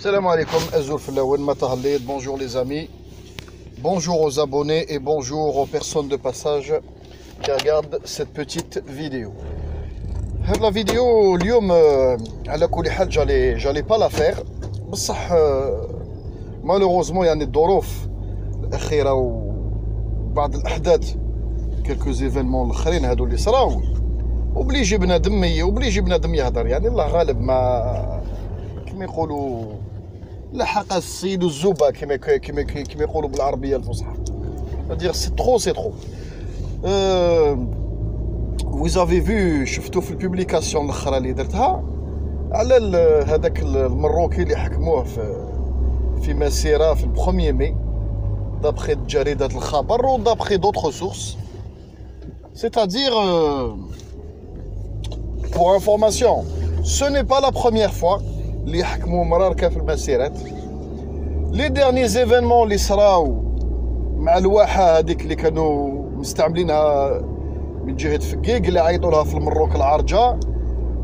Salam alaikum, Azur Flawen Matahalid, bonjour les amis, bonjour aux abonnés et bonjour aux personnes de passage qui regardent cette petite vidéo. La vidéo, j'allais pas la faire, malheureusement il y a des dorof, quelques événements اللي صراو obligé بنادم يهضر يعني الله غالب ما كما يقولوا لحق السيد الزوبة كما يقولوا بالعربية الفصحى. C'est-à-dire c'est trop. Vous avez vu شفتوا في البوبليكاسيون الاخرى اللي درتها على هذاك المروكي اللي حكموه في مسيرة في البروميير مي d'après جريدة الخبر و d'après d'autres sources. C'est-à-dire pour information, ce n'est pas la première fois اللي يحكموا مراركة في المسيرات. Les derniers événements اللي صراو مع الواحة هذيك اللي كانوا مستعملينها من جهة فقيق اللي يعيطوا لها في المروك العرجة،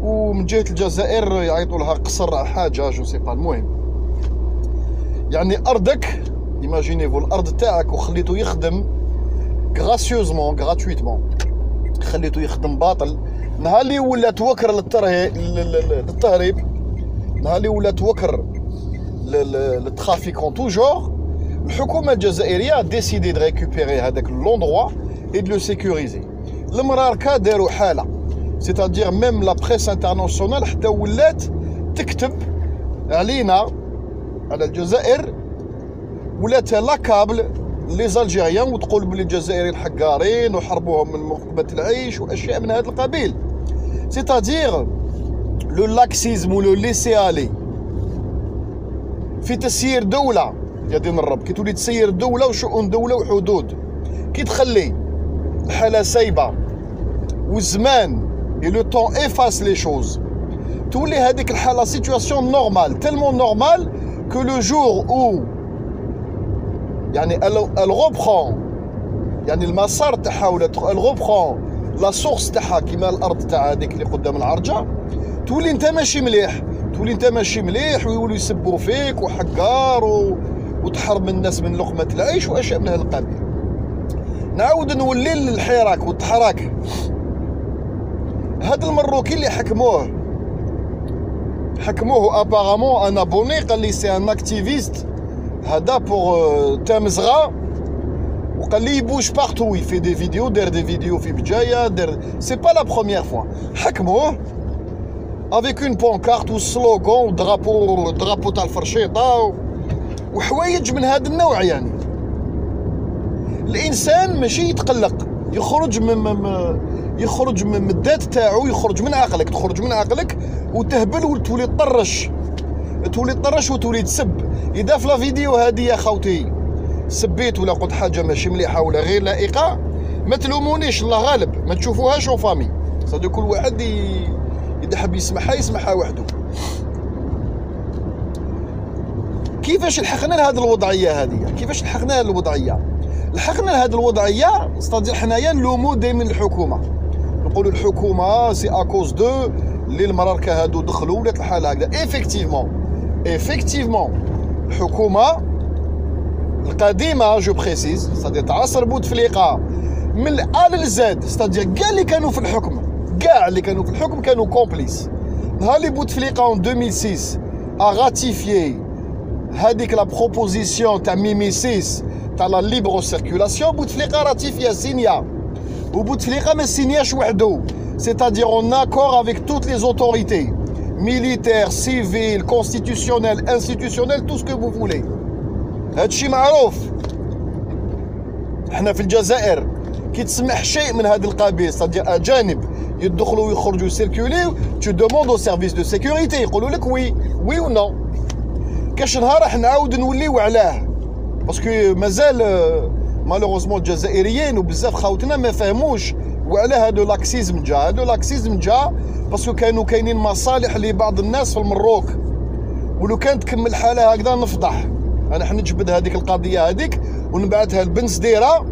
ومن جهة الجزائر يعيطوا لها قصر حاجة جو سي با. المهم يعني أرضك ايماجينيفو الأرض تاعك وخليته يخدم غراتويتمون خليته يخدم باطل. نهار اللي ولات وكر للتهريب، نهار اللي ولات وكر للترافيكون توجور، الحكومة الجزائرية ديسيدي دو ريكوبيري هذاك لوندروا اي دو لو سيكوريزي. المراركة داروا حالة، سيتادير ميم لا بريس انترناسيونال حتى ولات تكتب علينا على الجزائر، ولات لاكابل لي زالجيريان وتقول بلي الجزائريين حقارين وحربوهم من مقبة العيش واشياء من هذا القبيل. سيتادير لو لاكسيزم ولو ليسيالي في تسيير دولة يا دين الرب. كي تولي تسير دولة وشؤون دولة وحدود، كي تخلي الحالة سايبة والزمان et le temps efface les choses، تولي هذيك الحالة سيتواسيون نورمال تellement نورمال que le jour où يعني elle reprend يعني المسار تاعها ولا elle reprend لا سورس تاعها كيما الارض تاع هذيك اللي قدام العرجة، تولي انت ماشي مليح ويولوا يسبوا فيك وحقار وتحرم الناس من لقمة العيش واشياء من هذا القبيل. نعاود نولي للحراك والتحراك. هذا المروكي اللي حكموه ابارامون ان ابوني قال لي سي ان اكتيفيست هذا بور تامزغا، وقال لي يبوش بارتو يفي دي فيديو، دار دي فيديو في بجايه، دار سي با لا بروميير فوا حكموه افيك اون بونكارت وسلوغون ودرابو تاع الفرشيطه وحوايج من هذا النوع. يعني الانسان ماشي يتقلق، يخرج من الذات تاعو، يخرج من عقلك وتهبل وتولي تطرش وتولي تسب. اذا في لا فيديو هذه يا خوتي سبيت ولا قلت حاجه ماشي مليحه ولا غير لائقه، ما تلومونيش، الله غالب، ما تشوفوهاش اون فامي، صدق كل واحد اذا حب يسمعها وحده. كيفاش لحقنا لهذه الوضعيه هذه؟ لحقنا لهذه الوضعيه استاذ حنايا نلومو دائما الحكومه، نقولوا الحكومه سي اكوز دو اللي المراركه هادو دخلوا ولات الحاله هكذا. ايفيكتيفمون الحكومه القديمه جو بريسيز استاذ تاع عصر بوتفليقه من الال للزاد، استاذ كاع اللي كانوا في الحكم كانوا كومبليس. نهار اللي بوتفليقه اون 2006 راتيفيي هذيك لا بروبوزيسيون تاع ميمي 6 تاع لا ليبر سيركولاسيون، بوتفليقه راتيفيا سينيا، وبوتفليقه ما سينياش وحده، c'est-à-dire en accord avec toutes les autorités militaires, civiles, constitutionnelles, institutionnelles, tout ce que vous voulez. هادشي معروف. احنا في الجزائر كي تسمح شيء من هذا القبيل، c'est-à-dire اجانب يدخلوا ويخرجوا سيركوليو، tu demandes au service de sécurité يقولوا لك وي و نو. كاش نهار راح نعاود نوليو علاه، باسكو مازال مالوغوزمون الجزائريين وبزاف خاوتنا ما فهموش وعلى هادو لاكسيزم جا باسكو كانوا كاينين مصالح لبعض الناس في المروك، ولو كانت تكمل حالها هكذا نفضح. انا حنجبد هذيك القضيه هذيك ونبعثها لبنس ديره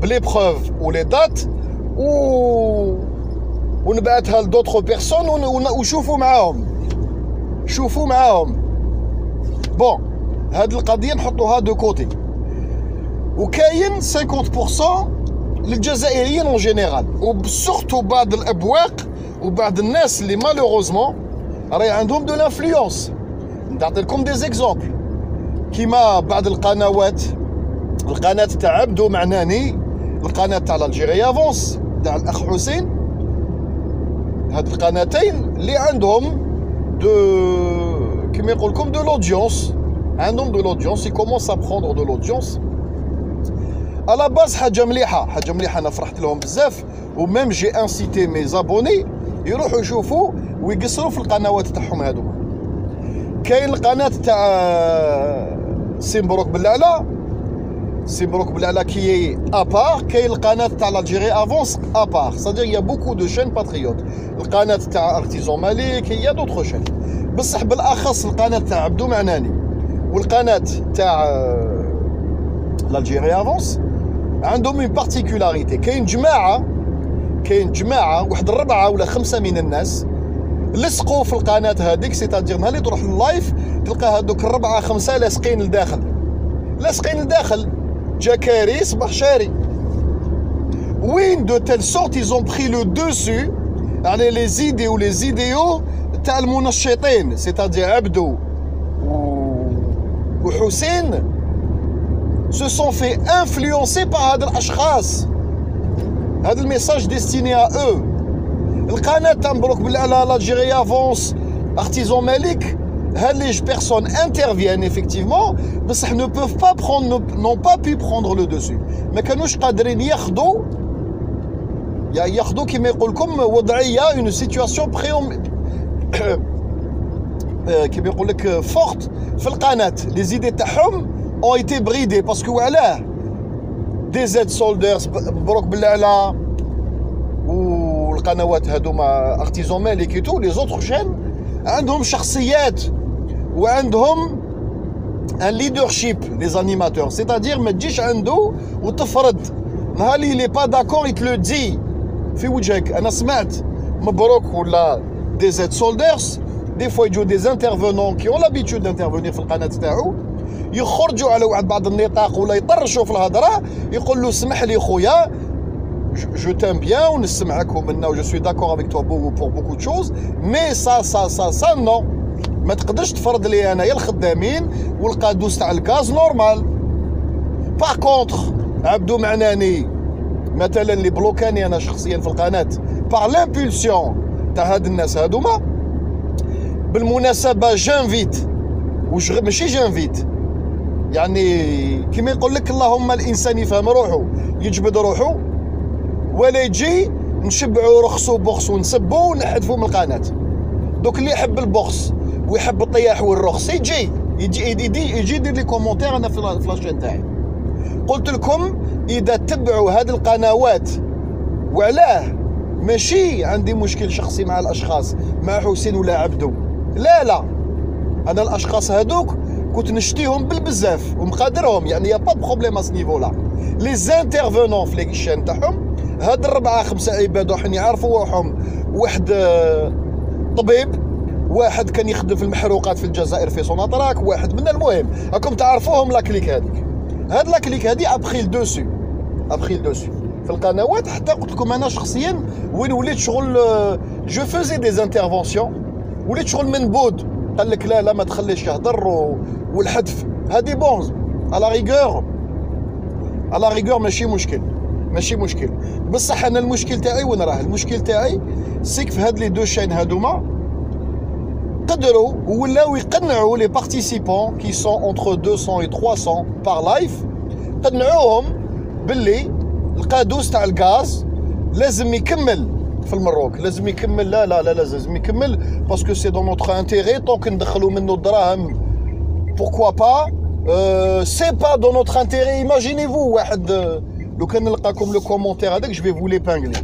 بلي بروف ولي دات ونبعثها لدوطخ بيرسون وشوفوا معاهم بون هاد القضيه نحطوها دو كوتي. وكاين 50% للجزائريين اون جينيرال، وسورتو بعض الابواق وبعض الناس اللي مالوغوزمون راهي عندهم دو لانفلونس. نعطي لكم دي زيكزومبل كيما بعض القنوات، القناه تاع عبدو معناني، القناه تاع الجيري افونس تاع الاخ حسين، هاد القناتين اللي عندهم دو كيما يقول لكم دو لودونس، عندهم دو لودونس، يكومونس ا بروندر دو لودونس. على باز حاجه مليحه، حاجه مليحه، انا فرحت لهم بزاف، وميم جي انسيتي مي زابوني يروحوا يشوفوا ويقصروا في القنوات تاعهم هادو. كاين القناه تاع سي مبروك بالعلا، سي مبروك بالعلا كي ابار، كاين القناه تاع الجيري افونس ابار، صدير يا بوكو دو شين باتريوت، القناه تاع ارتيزون مالك، هي دوطخ شين، بصح بالاخص القناه تاع عبدو معناني والقناه تاع الجيري افونس عندهم اون بارتيكولاريتي. كاين جماعه واحد 4 ولا 5 من الناس لصقوا في القناه هذيك، سيتادير نهار اللي تروح لللايف تلقى هذوك 4 5 لاصقين لداخل، لاصقين لداخل، جا كاري صباح شاري. وين دو تيل سورت ايزون بري لو دوسو على لي زيدي ولي زيديو تاع المنشطين، سيتادير عبدو وحسين se sont fait influencer par هاد الاشخاص. هذا الميساج ديستيني ا او. القناه تاع مبروك بالعلا لاجيري افونس ارتيزون مالك، هاد لي بيرسون انترفيان افكتيفمون، بصح نو بوف با بروندر، نون با بي بروندر لو دوسو، ما كانوش قادرين ياخذوا كيما يقول لكم وضعيه اون سيتواسيون كيما يقول لك فورت في القناه. لي زيدي تاعهم ont été bridés parce que وعلاه دي زيد سولدرز مبروك بالعلا والقنوات هذوما ارتيزون مالك تو لي زوتر شين عندهم شخصيات وعندهم ان ليدرشيب لي زانيماتور، سيتادير ما تجيش عنده وتفرض، نهار اللي لي با داكور يتلو دي في وجهك. انا سمعت مبروك ولا دي زيد سولدرز دي فوا يجوا دي انترفونون كي اون لابيتود دانترفونير في القناه تاعو، يخرجوا على واحد بعض النطاق ولا يطرشوا في الهضره، يقول له اسمح لي خويا جو تام بيان ونسمعك ومنا وجو سوي داكور افيك توا بور بوكو دو شوز، مي سا نو، ما تقدرش تفرض لي انايا الخدامين والقادوس تاع الغاز نورمال. باغ كونتر عبدو معناني مثلا اللي بلوكاني انا شخصيا في القناه باغ لامبولسيون تاع هاد الناس هادوما. بالمناسبه جانفيت ماشي جانفيت، يعني كيما يقول لك اللهم الانسان يفهم روحه يجبد روحه، ولا يجي نشبعوا رخصو بوخص ونسبوا ونحذفوا من القناه. دوك اللي يحب البوخص ويحب الطياح والرخص يجي يدير لي كومونتير انا في لاشين تاعي. قلت لكم اذا تبعوا هذه القنوات، وعلاه ماشي عندي مشكل شخصي مع الاشخاص، مع حسين ولا عبدو، لا انا الاشخاص هذوك كنت نشتيهم بالبزاف ومقادرهم، يعني يا با بروبليم اس نيفو لا. لي زانترفونون في لي شين تاعهم هاد 4 5 عباد وحن يعرفوا روحهم، واحد طبيب، واحد كان يخدم في المحروقات في الجزائر في سوناطراك، واحد من المهم راكم تعرفوهم. لا كليك هذيك، هاد لا كليك هادي ابخي الدوسو في القنوات. حتى قلت لكم انا شخصيا وين وليت شغل جو فوزي دي انترفونسيون، وليت شغل من بود، قال لك لا ما تخليش يهضر والحذف هادي بون على ريغور ماشي مشكل. بصح انا المشكل تاعي وين راه؟ المشكل تاعي سيك في هاد لي دو شين هادوما قدروا ولاو يقنعوا لي بارتيسيبون كي سون اونتر 200 و 300 بار لايف، قنعوهم باللي القادوس تاع الغاز لازم يكمل في المروك، لازم يكمل. لا لازم يكمل باسكو سي دون نوتر انتيري، طونك ندخلوا منه الدراهم بوركوا با، سي با دون نوتر انتيري. ايماجينيفو واحد لو كان نلقاكم لو كومونتير هذاك جو في فو لي بانغلي،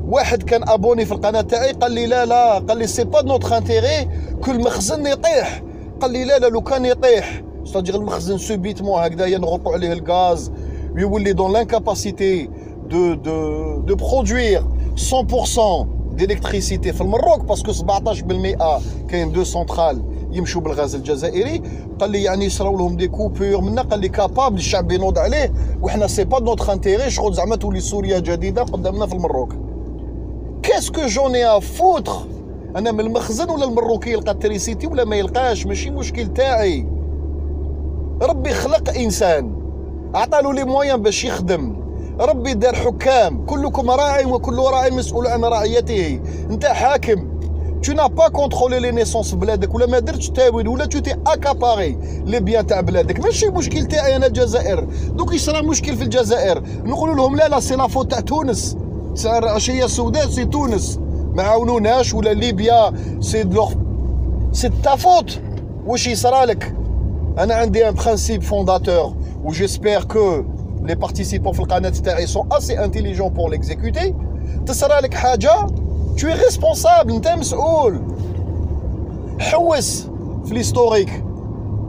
واحد كان ابوني في القناه تاعي قال لي لا قال لي سي با دون نوتر انتيري كل مخزن يطيح، قال لي لا لو كان يطيح ستادير المخزن سوبيتمون هكذايا نغطوا عليه الغاز ويولي دون لانكاباسيتي de produire 100% d'électricité في المروك، باسكو 17% كاين 2 سنترال يمشوا بالغاز الجزائري. قال لي يعني يصراو لهم دي كوبور منا، قال لي كابابل الشعب ينوض عليه، وحنا سي با نوتخ انتيغي شغل زعما تولي سوريا جديده قدامنا في المروك. كاسكو جوني ا فوتر انا من المخزن ولا المروكي يلقى التريسيتي ولا ما يلقاش، ماشي مشكل تاعي. ربي خلق انسان عطالو لي مويان باش يخدم، ربي دار حكام، كلكم راع وكل راع مسؤول عن رعيته. انت حاكم، tu n'as pas contrôlé les naissances في بلادك، ولا ما درتش تاويل، ولا tu t'es accaparé لي بيان تاع بلادك. ماشي مشكل تاعي انا الجزائر. دوك يصرى مشكل في الجزائر نقولوا لهم لا لا سي لا فوت تاع تونس، العشيه السوداء سي تونس ما عاونوناش، ولا ليبيا سي تا فوت. واش يصرى لك؟ انا عندي ان برانسيب فونداتور و جيسبيغ كو لي بارتيسيبون في القناه تاعي سون اسي انتيليجون بور ليكزيكوتي. تصرى لك حاجه tu es responsable، انت مسؤول. حوس في ليستوريك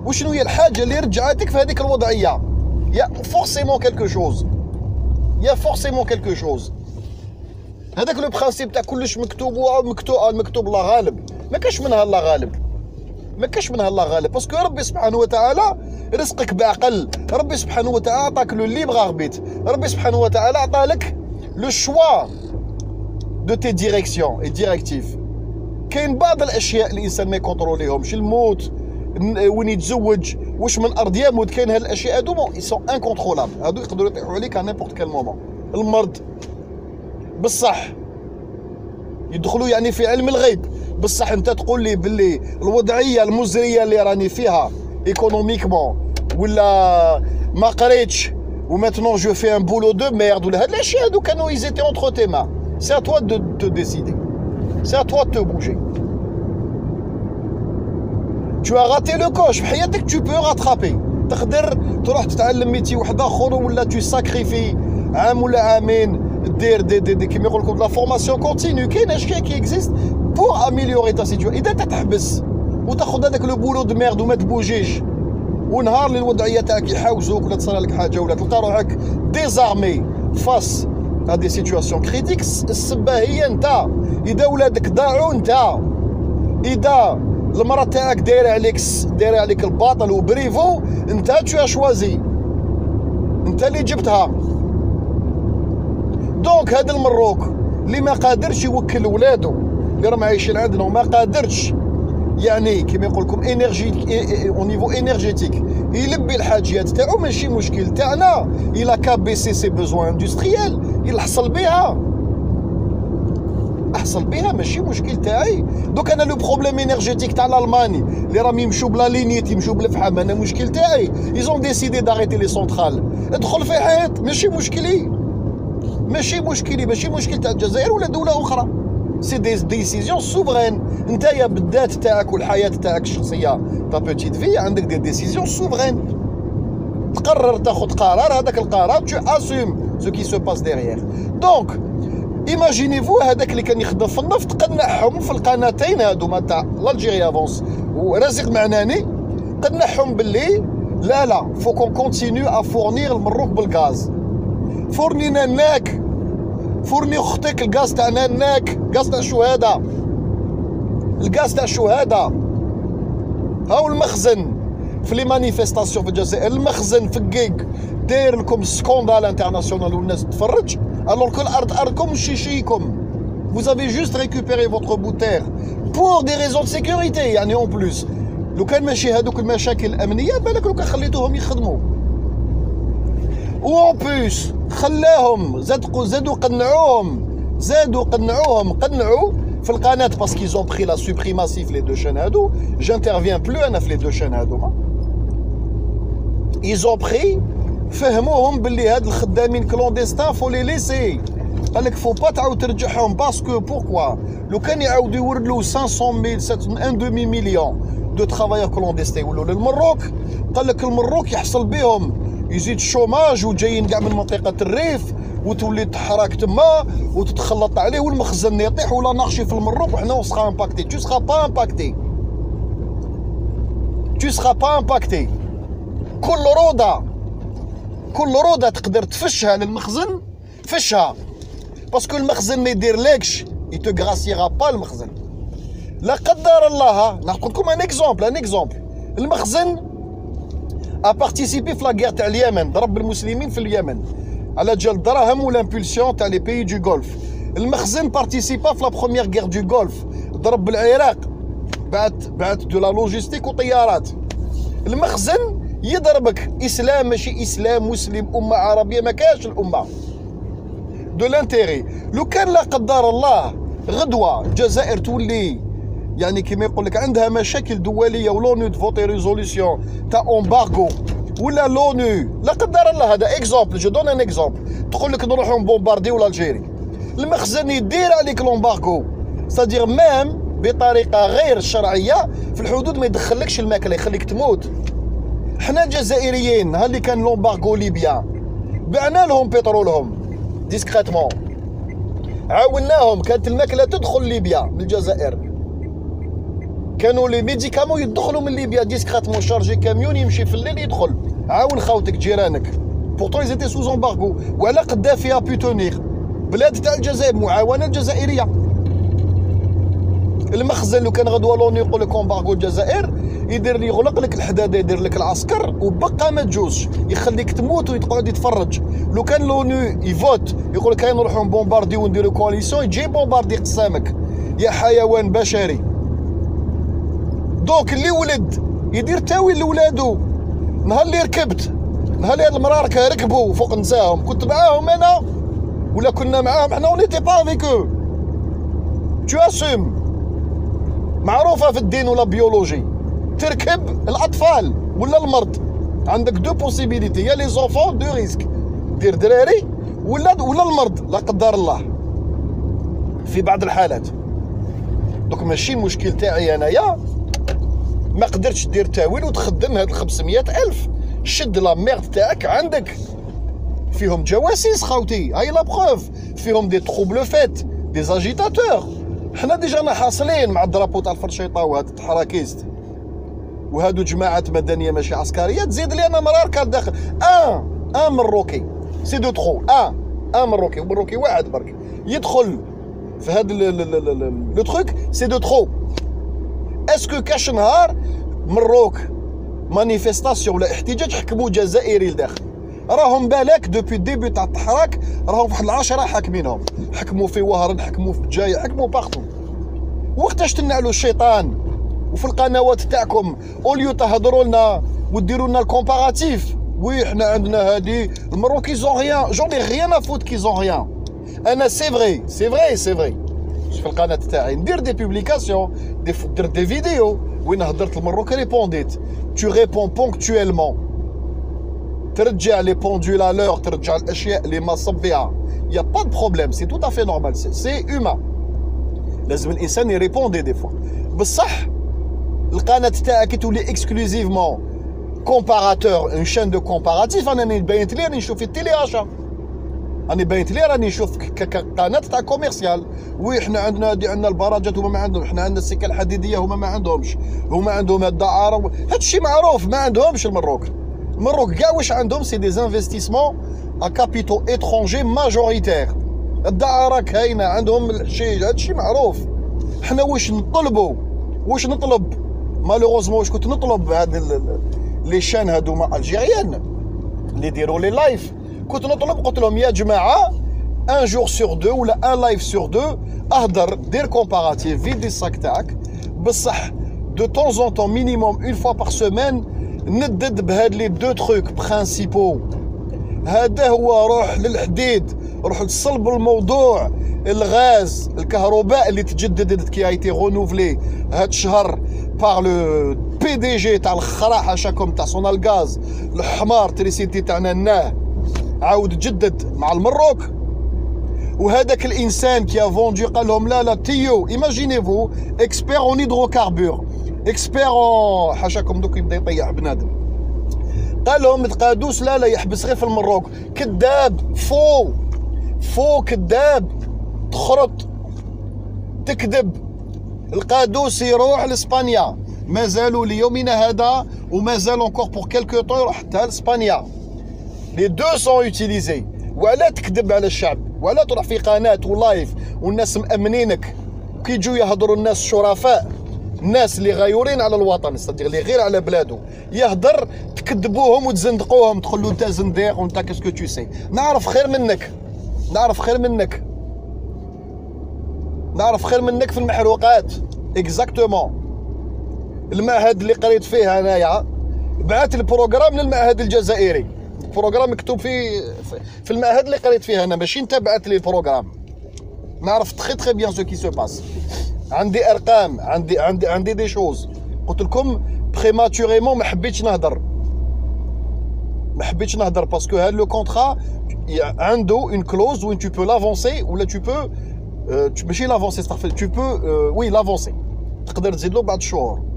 وشنو هي الحاجه اللي رجعتك في هذيك الوضعيه. يا فورسيمون كالكو شوز، يا فورسيمون كالكو شوز. هذاك لو برانسيب تاع كلش مكتوب المكتوب الله غالب، ما كاش منها الله غالب، ما كاش منها الله غالب. باسكو ربي سبحانه وتعالى رزقك بعقل، ربي سبحانه وتعالى عطاك لو ليبر اربيت، ربي سبحانه وتعالى عطالك لو شوا دو تي ديريكسيون اي ديريكتيف. كاين بعض الاشياء الانسان ما يكونتروليهمش، الموت، وين يتزوج، واش من ارض يموت، كاين هاد الاشياء هادو بون يسون انكونترولابل، هادو يقدروا يطيحوا عليك على نيمبورت كال مومون. المرض بصح يدخلوا يعني في علم الغيب. بصح انت تقول لي باللي الوضعيه المزريه اللي راني فيها ايكونوميكمون، ولا ما قريتش وماتنون جو في ان بولو دو ميرد، ولا هاد الاشياء هادو كانوا يزيتي اونتر تي مان. سي ا توا دو te décider, c'est à toi de te bouger. Tu as raté le coche في حياتك، tu peux rattraper. تقدر تروح تتعلم ميتي واحد اخر، ولا tu sacrifies عام ولا عامين دير دي كيما يقول لكم لا فورماسيون كونتينيو. كاين اشياء كي اكزيست بور اميليوري تا سيتواسيون. اذا تحبس وتاخذ هذاك لو بولو دو ميرد وما تبوجيش، ونهار اللي الوضعيه تاعك يحاوزوك ولا تصرى لك حاجه ولا تلقى روحك ديزارمي فاس ا دي سيتواسيون كريتيك، السبه هي انت. اذا ولادك ضاعوا انت، اذا المراه تاعك دايره عليك الباطل وبريفو، انت تو شوازي، انت اللي جبتها. دونك هذا المروك اللي ما قادرش يوكل ولادو اللي راهم عايشين عندنا، وما قادرش يعني كيما يقول لكم او نيفو انرجيتيك يلبي الحاجيات تاعو، ماشي مشكل تاعنا. الى كابيسي سي بوزوان اندستريال يحصل بها، احصل بها، ماشي مشكل تاعي. دوك انا لو بروبليم انرجيتيك تاع الالماني اللي راهم يمشوا بلا لينيت، يمشوا بالفحم، انا مشكل تاعي. ايزون ديسيدي داريتي لي سونترال، ادخل في حيط، ماشي مشكلي، ماشي مشكلي، ماشي مشكل تاع الجزائر ولا دوله اخرى. سي دي ديسيزيون سوفرين. نتايا بالذات تاعك والحياه تاعك الشخصيه تا بوتيت في عندك دي ديسيزيون سوفرين. تقرر تاخذ قرار، هذاك القرار تو اسوم سو كي سو باس ديريير. دونك ايماجينيفو هذاك اللي كان يخدم في النفط قنعهم في القناتين هذوما تاع الجيري افونس ورازق معناني، قنعهم باللي لا لا فو كون كونتينيو ا فورنير المروك بالغاز. فورنينا ناك، فورني اختك الغاز تاعنا ناك، غاز تاع الشهاده، الغاز تاع الشهاده. هاو المخزن في لي مانيفيستاسيون في الجزائر، المخزن في الكيك داير لكم سكوندال انترناسيونال والناس تتفرج، الوغ كو الارض ارضكم ماشي شيكم. Vous avez juste récupéré votre bout de terre pour des raisons de sécurité. يعني اون بلوس لو كان ماشي هذوك المشاكل الامنيه بالك لو كان خليتوهم يخدموا، و بلوس خلاهم زادوا قنعوهم قنعوا في القناه باسكو ils ont pris la suprématie في لي دو شين هادو. j'interviens plus انا في لي دو شين هادوما. ils ont pris فهموهم باللي هاد الخدامين كلونديستان فو لي ليسي. قال لك فو با تعاود ترجعهم باسكو بوركوا لو كان يعاودوا يوردوا 500,000 1 دومي مليون دو ترافايور كلونديستين يولوا للمروك. قال لك المروك يحصل بهم يزيد الشوماج وجايين كاع من منطقه الريف، وتولي تحرك تما وتتخلط عليه، والمخزن يطيح ولا ناقشي في المروك، وحنا سخا امباكتي. تو سخا با امباكتي. كل روضه تقدر تفشها للمخزن فشها، باسكو المخزن ما يديرلكش يتغراسيغا با المخزن. لا قدر الله نعطيكم لكم ان اكزومبل. المخزن بارتيسيبي في لاكيغ تاع اليمن، ضرب المسلمين في اليمن على جال الدراهم والامبولسيون تاع لي بيي دو غولف. المخزن بارتيسيبا في لا بروميير غير دو غولف، ضرب العراق، بعت دو لا لوجيستيك وطيارات. المخزن يضربك اسلام ماشي اسلام، مسلم، امه عربيه، ما كاش الامه دو لانتيغي. لو كان لا قدر الله غدوه الجزائر تولي يعني كيما يقول لك عندها مشاكل دوليه ولونو تفوتي ريزوليسيون تاع امبارغو، ولا لونو لا قدر الله، هذا اكزومبل، جو دون ان اكزومبل، تقول لك نروحوا نبومبارديو الجيري، المخزن يدير عليك لومبارغو، سادير مام بطريقه غير شرعيه في الحدود، ما يدخلكش الماكله، يخليك تموت. حنا الجزائريين نهار اللي كان لومبارغو ليبيا بعنا لهم بترولهم ديسكريتمون، عاوناهم، كانت الماكله تدخل ليبيا من الجزائر، كانوا لي ميديكامون يدخلوا من ليبيا ديسكريتمون، شارجي كاميون يمشي في الليل يدخل. عاون خاوتك جيرانك، بورتون ايزيتي سوز امبارغو، وعلى قدافي بي تونيغ، بلاد تاع الجزائر، معاونه الجزائريه. المخزن لو كان غدوه لوني يقول لك امبارغو الجزائر، يدير لي يغلق لك الحداده، يدير لك العسكر وبقى ما تجوزش، يخليك تموت ويقعد يتفرج. لو كان لونو يفوت يقول لك هاي نروحو نبومباردي ونديرو كواليسيون، يجي بومباردي قسامك يا حيوان بشري. دوك اللي ولد يدير تاويل لولادو. نهار اللي ركبت، نهار اللي هاد المراركه ركبوا فوق نساهم، كنت معاهم انا ولا كنا معاهم حنا، ونيتي با افيكو. تو اسوم، معروفه في الدين ولا بيولوجي، تركب الاطفال ولا المرض، عندك دو بوسيبيليتي، يا لي زونفون دو ريسك، دير دراري ولا المرض لا قدر الله في بعض الحالات. دوك ماشي المشكل تاعي انايا ما قدرتش دير تاويل وتخدم هاد 500,000، شد لا ميرد تاعك عندك، فيهم جواسيس خاوتي، هاي لا بروف، فيهم دي تروبل فيت، دي زاجيتاتور. حنا ديجا حاصلين مع الدرابو تاع الفرشيطه وهاد التحراكيست وهادو جماعات مدنيه ماشي عسكريه، تزيد لي انا مراركه داخل ان مروكي، سي دو ترو، ان مروكي واحد برك يدخل في هاد لو تروك، سي دو ترو. اسكو كاش نهار مروك مانيفيستاسيون ولا احتجاج حكموا جزائري لداخل؟ راهم بالك دوبي الديبي تاع التحراك راهم واحد 10 حاكمينهم، حكموا في وهران، حكموا في بجايه، حكموا باغتو. وقتاش تنعلوا الشيطان وفي القنوات تاعكم اوليو تهضروا لنا وديروا لنا الكومباراتيف، وي حنا عندنا هادي المروكي زون ريان، جون اي ريان افوت كي زون ريان. انا سي فري في القناه تاعي ندير دي بوبليكاسيون، ندير دي فيديو وين هضرت المروك ريبونديت، تو ريبون بونكتويلمون، ترجع لي بوندول ا لور، ترجع الاشياء اللي ما صب فيها، يا با دو بروبليم، سي تو افي نورمال، سي هومان، لازم الانسان يريبوندي دي فوا. بصح القناه تاعك تولي اكسكلوزيفمون كومباراتور، اون شين دو كومباراتيف، انا باينت لي راني نشوف في التيلي اشا، راني باينت لي راني نشوف قناه تاع كوميرسيال، وي حنا عندنا هادي، عندنا البراجات هما ما عندهم، حنا عندنا السكه الحديديه هما ما عندهمش، هما عندهم الدعاره، هادشي معروف، ما عندهمش المروك كاع واش عندهم سي دي زانفستيسمون ا كابيتو اترونجي ماجوريتير، الدعاره كاينه عندهم، الحشيش، هادشي معروف. حنا واش نطلب مالوغوزمون، واش كنت نطلب هاد لي شان هادوما الجيريان اللي يديروا لي لايف، كنت نطلب، قلت لهم يا جماعه ان جور سور دو ولا ان لايف سور دو اهدر، دير كومباراتيف، فيدي الساك تاعك، بصح دو طون زون طون مينيموم اون فوا بار سومان ندد بهاد لي دو تروك برانسيبو. هذا هو، روح للحديد، روح لصلب الموضوع، الغاز، الكهرباء اللي تجددت كي ايتي رونوفلي هاد الشهر باغ لو بي دي جي تاع الخراحه شاكم تاع سونال غاز الحمار، تريسيتي تاعنا ناه عاود جدد مع المروك. وهذاك الانسان كي فوندي قال لهم لا تيو، ايماجينيفو اكسبير اون هيدروكاربور، اكسبير حاشاكم دوك يبدا يطيح بنادم، قال لهم تقادوس لا يحبس غير في المروك. كذاب، فو كذاب، تخرط، تكذب. القادوس يروح لاسبانيا، مازالوا ليومنا هذا وما زال انكور بور كيلكو طون يروح حتى لاسبانيا. لي دو سون يوتيليزي. وعلى تكذب على الشعب، وعلى تروح في قناه ولايف والناس مأمنينك كي يجوا يهضروا الناس الشرفاء، الناس اللي غايورين على الوطن، صدق اللي غير على بلادو، يهضر تكذبوهم وتزندقوهم، تقول له انت زنديق وانت كاسكو تو سي. نعرف خير منك، نعرف خير منك، نعرف خير منك في المحروقات. اكزاكتومون. المعهد اللي قريت فيه انايا بعث البروغرام للمعهد الجزائري، البروغرام مكتوب في المعهد اللي قريت فيه انا، ماشي انت بعث لي البروغرام. نعرف تخي بيان سو كي سو باس. عندي ارقام، عندي دي شوز. قلت لكم بريماتوريمون ما حبيتش نهضر، باسكو هاد لو كونطرا عنده اون كلوز وين تو بو لافونسي ولا تو بو ماشي لافونسي استغفر، تو بو وي لافونسي، تقدر تزيد له بعد شهور.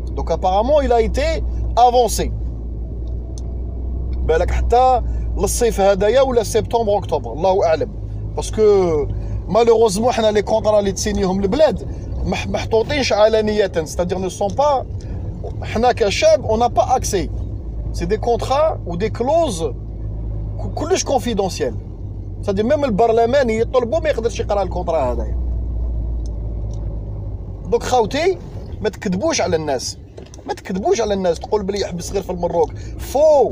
دونك ابارامون الى ايتي افونسي، بالك حتى للصيف هدايا ولا سبتمبر اكتوبر الله اعلم. باسكو مالوغوزمون حنا لي كونطرا اللي تسينيهم البلاد محطوطينش علانية، ستادير نو سون با، حنا كشعب اون نا با اكسي، سي دي كونطرا و دي كلوز كلش كونفيدونسيال، ستادير ميم البرلماني يطلبو ما يقدرش يقرا الكونطرا هذايا. دوك خاوتي ما تكذبوش على الناس، ما تكذبوش على الناس، تقول بلي يحبس غير في المروك، فو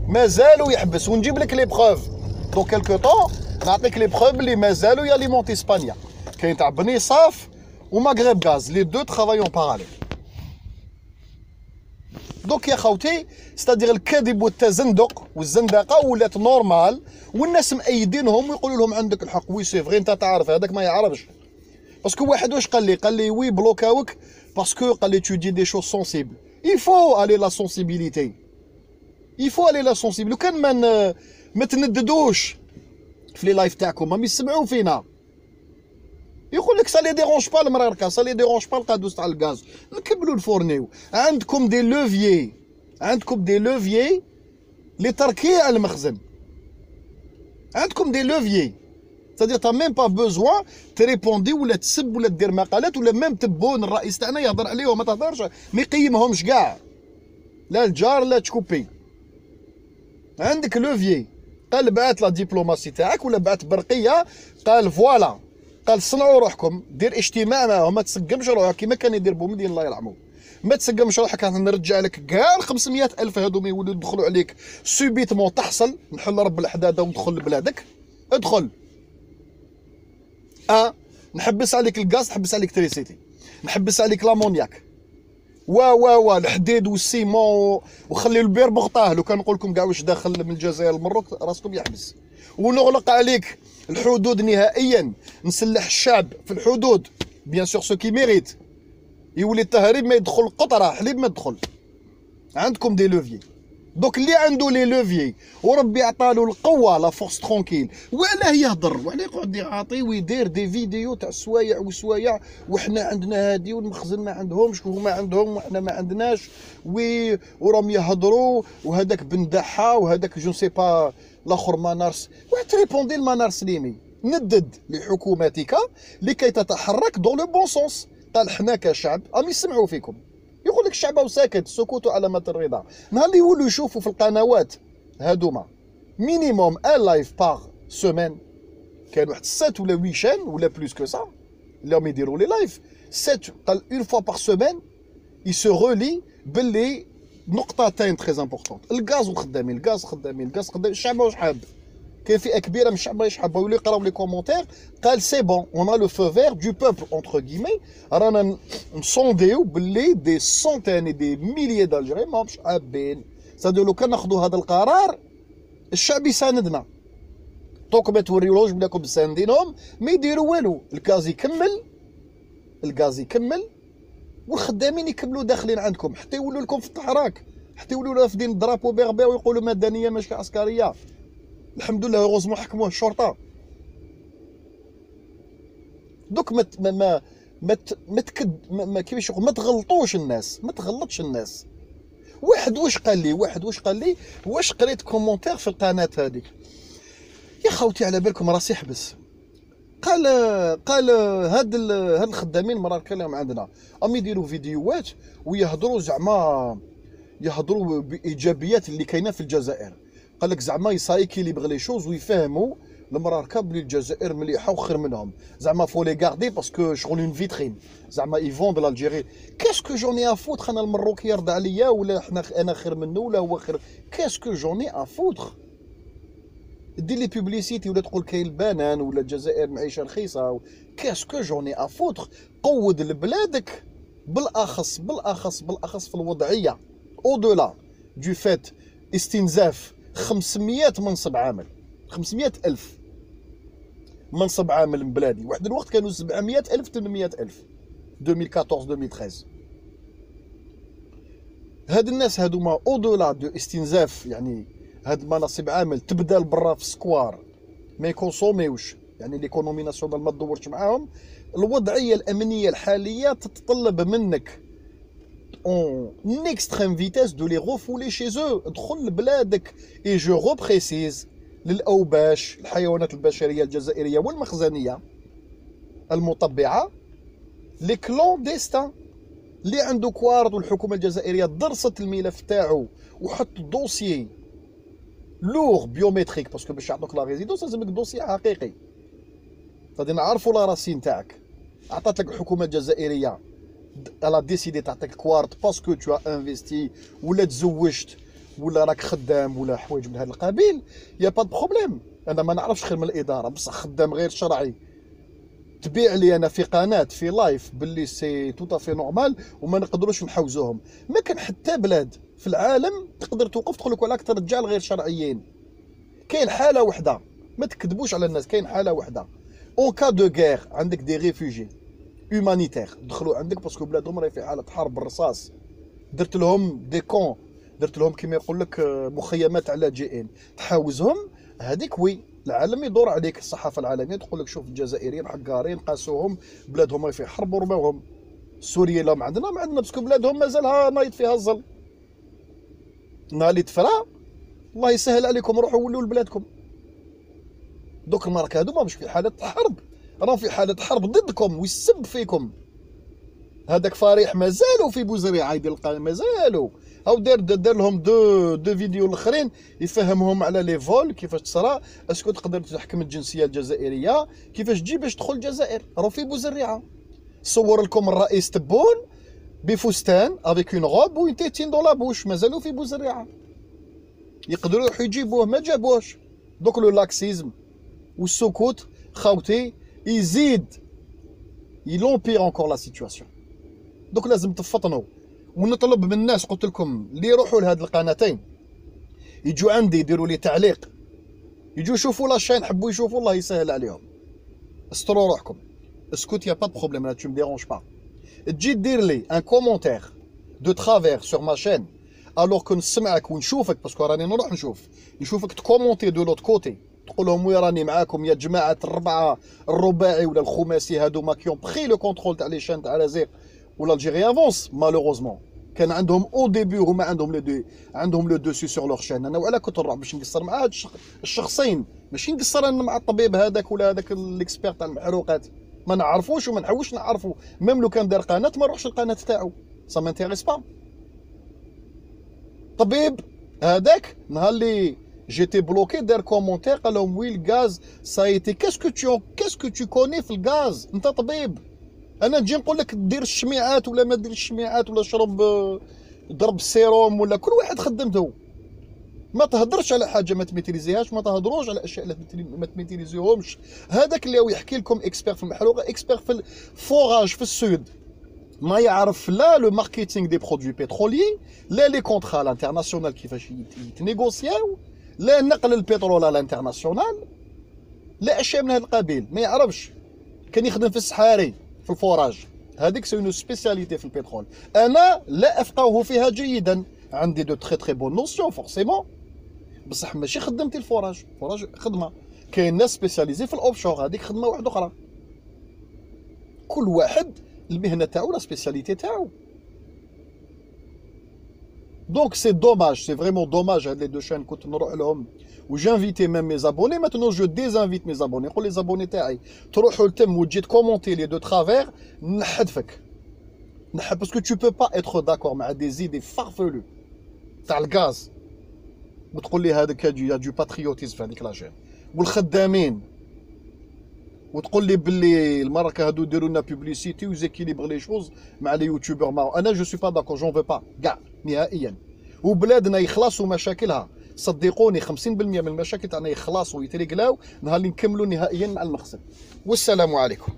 مازالو يحبس، ونجيب لك لي بروف دون كيلكو طون، نعطيك لي بروف بلي مازالو ياليمونتي اسبانيا، كاين تاع بني صاف ومغرب غاز، لي دو ترافايون باراليل. دونك يا خوتي ستادير الكذب والتزندق والزندقه ولات نورمال، والناس مأيدينهم ويقولوا لهم عندك الحق. وي سي فغي، انت تعرف هذاك ما يعرفش، باسكو واحد واش قال لي وي بلوكاوك باسكو قال لي تو دي دي شوز سونسيبل. يفو الي لا سونسيبيليتي، يفو الي لا سونسيبل. وكان ما تنددوش في لي لايف تاعكم، ما يسمعوا فينا، يقول لك سا لي ديرونج با المراركه، سا لي ديرونج با القادوس تاع الغاز، نكملوا الفورنيو. عندكم دي لوفيي، عندكم دي لوفيي لتركيع المخزن، عندكم دي لوفيي، سادير تا ميم با بوزوان تريبوندي ولا تسب ولا دير مقالات ولا ميم تبون الرئيس تاعنا يهضر عليهم، ما تهضرش، ما يقيمهمش كاع، لا الجار لا تشكوبي. عندك لوفيي، قال بعث لا ديبلوماسي تاعك ولا بعث برقيه، قال فوالا، قال صنعوا روحكم، دير اجتماع معاهم، ما تسقمش روحك كيما كان يدير بومدين الله يرحمه، ما تسقمش روحك، نرجع لك كاع ال 500,000 هذوما يولوا يدخلوا عليك سوبيتمون، تحصل نحل رب الحداده وندخل لبلادك، ادخل. نحبس عليك الغاز، نحبس عليك تريسيتي، نحبس عليك لامونياك، وا الحديد والسيمون، وخلي البير بغطاه. لو كان نقول لكم كاع واش داخل من الجزائر للمروك راسكم يحبس. ونغلق عليك الحدود نهائيا، نسلح الشعب في الحدود بيان سور سو كي ميريت، يولي التهريب ما يدخل قطره حليب ما يدخل. عندكم دي لوفيي، دوك اللي عنده لي لوفيي وربي عطالو القوه لا فورس ترونكيل، وعلاه يهضر وعلاه يقعد يعاطي ويدير دي فيديو تاع سوايع وسوايع، وحنا عندنا هادي والمخزن ما عندهمش وهما عندهم وحنا ما عندناش، وراهم يهضروا، وهذاك بن دحا وهذاك جو سي با الاخر منار، وتريبوندي المنار سليمي، ندد لحكومتك لكي تتحرك دون لو بون سونس. قال حنا كشعب راهم يسمعوا فيكم، يقول لك الشعب ساكت، السكوت علامة الرضا. نهار اللي يولوا يشوفوا في القنوات هادوما مينيموم ان لايف باغ سومان، كان واحد 7 ولا 8 شان ولا بلوس كو سا اللي راهم يديروا لي لايف 7، قال اون فوا باغ سومان يسو رولي باللي نقطتين تري امبورطونت، الغاز والخدامين، الغاز خدامين، الشعب واش حاب. كاين فئه كبيره من الشعب ماهيش حابه، يوليو يقراو لي كومونتير، قال سي بون اون ا لو فو فير دو بوبل اونتر غيمي، رانا نصونديو باللي دي سونتين دي ميليي دالجيريان ماهمش حابين. سادو لو كان ناخذوا هذا القرار الشعب يساندنا، طوق ما توريولوش بلاكم ساندينهم ما يديروا والو، الغاز يكمل، الغاز يكمل، والخدامين يكملوا داخلين عندكم حتى يولوا لكم في التحراك، حتى يولوا رافدين الدرابو بيغبي ويقولوا مدنيه ماشي عسكريه. الحمد لله غوزمو حكموه الشرطه. دوك ما كيفاش يقول، ما تغلطوش الناس، ما تغلطش الناس. واحد واش قال لي واش قريت كومونتير في القناه هذيك، يا خوتي على بالكم راسي حبس. قال هاد الخدامين مرار كلام عندنا راهم يديروا فيديوهات ويهضروا زعما يهضروا بايجابيات اللي كاينه في الجزائر. قال لك زعما يسايكي اللي يبغي لي شوز ويفهموا المراه ركب لي الجزائر مليحه وخير منهم زعما فو لي غاردي باسكو شغل اون فيترين زعما يفوند لالجيري كاسكو جوني افوتر انا المروكي يرضى عليا ولا انا خير منه ولا هو خير كاسكو جوني افوتر دير لي بوبليسيتي ولا تقول كاين البنان ولا الجزائر معيشه رخيصه كاسكو جوني افوتر قود لبلادك بالاخص في الوضعيه او دولا دو فات استنزاف 500 منصب عامل 500 ألف منصب عامل من بلادي واحد الوقت كانوا 700 ألف 800 ألف 2014 2013 هاد الناس هادوما او دولا دو استنزاف يعني هاد المناصب عامل تبدل برا في سكوار ما يكونسوميوش يعني ليكونومي ناسيونال ما تدورش معاهم الوضعيه الامنيه الحاليه تتطلب منك اون اكستريم فيتاس دو لي غوفولي شي زو دخل لبلادك اي جو غوبريسيز للاوباش الحيوانات البشريه الجزائريه والمخزنيه المطبعه لي كلونديستان اللي عنده كوارد والحكومه الجزائريه درست الملف تاعو وحط دوسيي لوغ بيومتريك باسكو باش يعطوك لا ريزيدونس لازمك دوسي حقيقي غادي نعرفوا لا راسين تاعك عطات لك الحكومه الجزائريه الا ديسيدي تعطيك كوارد باسكو تو انفيستي ولا تزوجت ولا راك خدام ولا حوايج من هذا القبيل يا با بروبليم انا ما نعرفش خير من الاداره بصح خدام غير شرعي تبيع لي انا في قناه في لايف باللي سي تو في نورمال وما نقدروش نحوزوهم ما كان حتى بلاد في العالم تقدر توقف تقول لك ولاك ترجع الغير شرعيين كاين حاله وحده ما تكذبوش على الناس كاين حاله وحده اون كا دو غير عندك دي ريفوجي هومانيتير دخلوا عندك باسكو بلادهم راهي في حاله حرب بالرصاص درت لهم دي كون درت لهم كيما يقول لك مخيمات على جي ان تحاوزهم هذيك وي العالم يدور عليك الصحافه العالميه تقول لك شوف الجزائريين حقارين قاسوهم بلادهم راهي في حرب ورماوهم سوريا لا ما عندنا باسكو بلادهم مازالها نايض فيها الظل نالي تفرا الله يسهل عليكم روحوا ولوا لبلادكم دوك المارك هادو مش في حاله حرب راهم في حاله حرب ضدكم ويسب فيكم هذاك فريح مازالوا في بوزريعه يدير مازالوا او دار لهم دو فيديو الاخرين يفهمهم على لي فول كيفاش تصرا اسكو تقدر تحكم الجنسيه الجزائريه كيفاش تجي باش تدخل الجزائر راهو في بوزريعه صور لكم الرئيس تبون بفستان افيك اون روب و تيتين دو لا بوش مازالوا في بوزريعه يقدروا يروحوا يجيبوه ما جابوهش دوك لو لاكسيزم والسكوت خاوتي يزيد يلومبير انكور لا سيتواسيون دوك لازم تفطنوا ونطلب من الناس قلت لكم اللي يروحوا لهاد القناتين يجوا عندي يديروا لي تعليق يجوا يشوفوا لاشين حبوا يشوفوا الله يسهل عليهم استروا روحكم اسكوت يا با دو بروبليم لا تو مي ديرونج با تجي دير لي ان كومونتير دو ترافير سور ما شين الوغ كو نسمعك ونشوفك باسكو راني نروح نشوفك تكومونتي دو لوت كوتي تقول لهم وي راني معاكم يا جماعه الرباعي ولا الخماسي هادوما كيون بخي لو كونترول تاع لي شان تاع رازيق ولا الجيري افونس مالوغوزمون كان عندهم او ديبي هما عندهم لو دوسي سور لوغ شان انا وعلى كنت نروح باش نقصر مع هاد الشخصين ماشي نقصر انا مع الطبيب هذاك ولا هذاك الاكسبير تاع المحروقات ما نعرفوش وما نحوش نعرفو ميم لو كان دار قناه ما نروحش القناه تاعو سا مانتيريس با طبيب هذاك نهار اللي جيتي بلوكي دار كومونتير قال لهم وي الغاز سايتي كاسكو تو كوني في الغاز انت طبيب انا نجي نقول لك دير الشميعات ولا ما دير الشميعات ولا شرب ضرب السيروم ولا كل واحد خدمته ما تهضرش على حاجه ما تميتريزيهاش ما تهضروش على اشياء ما تميتريزيوهمش هذاك اللي هو يحكي لكم اكسبير في المحروقه اكسبير في الفوراج في السود ما يعرف لا لو ماركتينغ دي برودوي بتروليي لا لي كونطرا الانترناسيونال كيفاش يتنيغوسياو لا نقل البترول على الانترناسيونال لا اشياء من هذا القبيل ما يعرفش كان يخدم في الصحاري في الفوراج هذيك سي اون سبيسياليتي في البترول انا لا افقه فيها جيدا عندي دو تري بون نوسيون فورسيمون بصح ماشي خدمتي الفوراج خدمه كاين ناس سبيسياليزي في الاوفشور هذيك خدمه واحده اخرى كل واحد المهنه تاعو لا سبيسياليتي تاعو دونك سي دوماج سي فريمون دوماج هاد لي دو شين كنت نروح لهم وجانفيتي ميم مي زابوني ماتنو جو ديزانفيت مي زابوني نقول لي زابوني تاعي تروحوا لتم وتجي تكومونتي لي دو ترافير نحذفك نحب باسكو تو بو با اتر داكور مع دي زيدي فارفلو تاع الغاز وتقول لي هذاك يا دو باتريوتيزم في هذيك لاشين والخدامين، وتقول لي باللي الماركه هادو يديروا لنا بوبليسيتي وزيكيليبر لي شوز مع لي يوتيوبر مارو. انا جو سوي با داكور، جون فو با كاع نهائيا. وبلادنا يخلصوا مشاكلها، صدقوني 50% من المشاكل تاعنا يخلصوا ويتريقلاو نهار اللي نكملوا نهائيا مع المقصد. والسلام عليكم.